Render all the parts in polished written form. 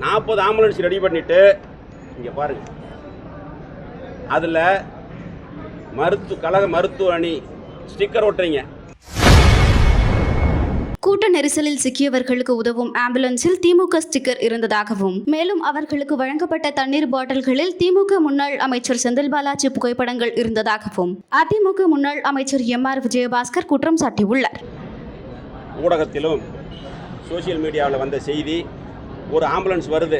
40 ambulance ready பண்ணிட்டு இங்கே பாருங்க, அதில் கழக மருத்துவ அணி ஸ்டிக்கர் ஒட்டுறீங்க. கூட்ட நெரிசலில் சிக்கியவர்களுக்கு உதவும் ஆம்புலன்ஸில் திமுக ஸ்டிக்கர் இருந்ததாகவும், மேலும் அவர்களுக்கு வழங்கப்பட்ட தண்ணீர் பாட்டில்களில் திமுக முன்னாள் அமைச்சர் செந்தில் பாலாஜி புகைப்படங்கள் இருந்ததாகவும் அதிமுக முன்னாள் அமைச்சர் எம்.ஆர். விஜயபாஸ்கர் குற்றம் சாட்டியுள்ளார். ஊடகத்திலும் சோசியல் மீடியாவில் வந்த செய்தி, ஒரு ஆம்புலன்ஸ் வருது,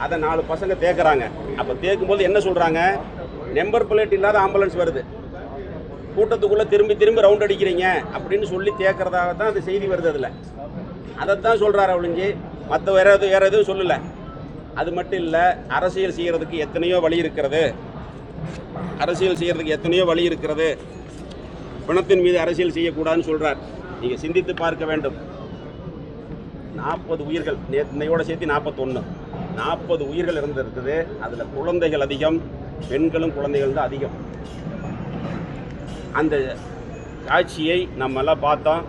அதை 4 பசங்க தேக்குறாங்க. அப்போ தேக்கும்போது என்ன சொல்கிறாங்க, நம்பர் பிளேட் இல்லாத ஆம்புலன்ஸ் வருது, கூட்டத்துக்குள்ளே திரும்பி ரவுண்ட் அடிக்கிறீங்க அப்படின்னு சொல்லி தேக்கிறதாக தான் அந்த செய்தி வருது. அதில் அதைத்தான் சொல்கிறாரு ஒழிஞ்சு மற்ற வேற எதுவும் சொல்லலை. அது மட்டும் இல்லை, அரசியல் செய்கிறதுக்கு எத்தனையோ வழி இருக்கிறது, பணத்தின் மீது அரசியல் செய்யக்கூடாதுன்னு சொல்கிறார். நீங்கள் சிந்தித்து பார்க்க வேண்டும். 40 உயிர்கள், நேற்றையோட சேர்த்து 40 உயிர்கள் இருந்திருக்குது. அதில் குழந்தைகள் அதிகம், பெண்களும் குழந்தைகள் தான் அதிகம். அந்த காட்சியை நம்மெல்லாம் பார்த்தோம்.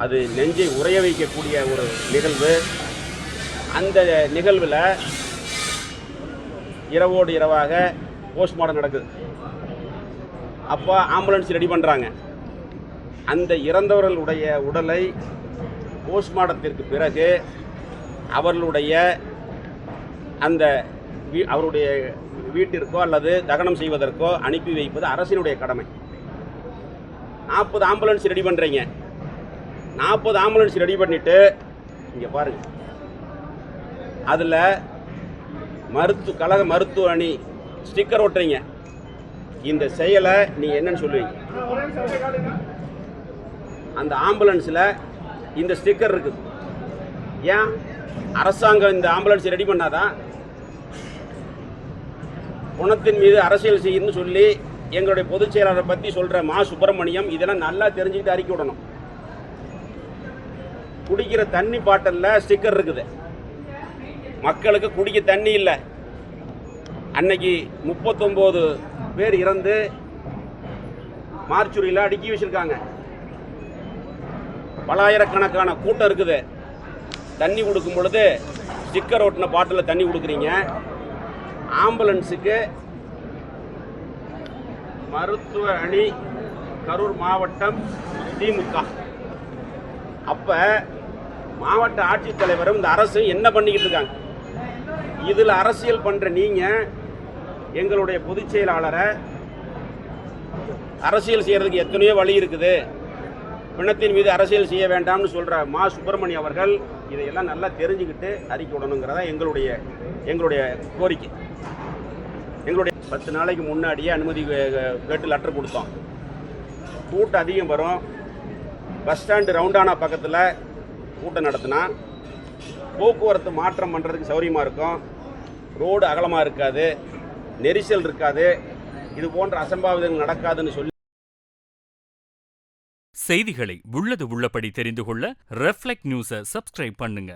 அது நெஞ்சை உறைய வைக்கக்கூடிய ஒரு நிகழ்வு. அந்த நிகழ்வில் இரவோடு இரவாக போஸ்ட்மார்ட்டம் நடக்குது. அப்போ ஆம்புலன்ஸ் ரெடி பண்ணுறாங்க. அந்த இறந்தவர்களுடைய உடலை போஸ்ட்மார்ட்டத்திற்கு பிறகு அவர்களுடைய அவருடைய வீட்டிற்கோ அல்லது தகனம் செய்வதற்கோ அனுப்பி வைப்பது அரசினுடைய கடமை. 40 ஆம்புலன்ஸ் ரெடி பண்ணுறீங்க. 40 ஆம்புலன்ஸ் ரெடி பண்ணிவிட்டு இங்கே பாருங்கள், அதில் கழக மருத்துவ அணி ஸ்டிக்கர் ஒட்டுறீங்க. இந்த செயலை நீங்கள் என்னன்னு சொல்லுவீங்க? அந்த ஆம்புலன்ஸில் இந்த ஸ்டிக்கர் இருக்குது. ஏன் அரசாங்கம் இந்த ஆம்புலன்ஸ் ரெடி பண்ணாதான்? பணத்தின் மீது அரசியல் செய்யணும்னு சொல்லி எங்களுடைய பொதுச் செயலாளரை பற்றி சொல்கிற மா சுப்பிரமணியம் இதெல்லாம் நல்லா தெரிஞ்சுக்கிட்டு அறிக்கை விடணும். குடிக்கிற தண்ணி பாட்டிலில் ஸ்டிக்கர் இருக்குது, மக்களுக்கு குடிக்க தண்ணி இல்லை. அன்னைக்கு 39 பேர் இறந்து மார்ச்சுரியில் அடுக்கி வச்சிருக்காங்க. பலாயிரக்கணக்கான கூட்டம் இருக்குது. தண்ணி கொடுக்கும் பொழுது ஸ்டிக்கர் ஒட்டின பாட்டில் தண்ணி கொடுக்குறீங்க. ஆம்புலன்ஸுக்கு மருத்துவ அணி கரூர் மாவட்டம் திமுக. அப்போ மாவட்ட ஆட்சித்தலைவரும் இந்த அரசும் என்ன பண்ணிக்கிட்டு இருக்காங்க? இதில் அரசியல் பண்ணுற நீங்கள் எங்களுடைய பொதுச் செயலாளரை அரசியல் செய்கிறதுக்கு எத்தனையோ வழி இருக்குது, பிணத்தின் மீது அரசியல் செய்ய வேண்டாம்னு சொல்கிற மா சுப்பிரமணியம் அவர்கள் இதையெல்லாம் நல்லா தெரிஞ்சுக்கிட்டு அறிக்கை விடணுங்கிறதா எங்களுடைய கோரிக்கை. எங்களுடைய 10 நாளைக்கு முன்னாடியே அனுமதி கேட்டு லெட்டர் கொடுத்தோம். கூட்டம் அதிகம் வரும். பஸ் ஸ்டாண்டு ரவுண்டானா பக்கத்தில் கூட்டம் நடத்தினா போக்குவரத்து மாற்றம் பண்ணுறதுக்கு சௌரியமாக இருக்கும், ரோடு அகலமாக இருக்காது, நெரிசல் இருக்காது, இது போன்ற அசம்பாவிதங்கள் நடக்காதுன்னு சொல்லி. செய்திகளை உள்ளது உள்ளபடி தெரிந்து கொள்ள ரெஃப்ளெக்ட் நியூஸை சப்ஸ்கிரைப் பண்ணுங்க.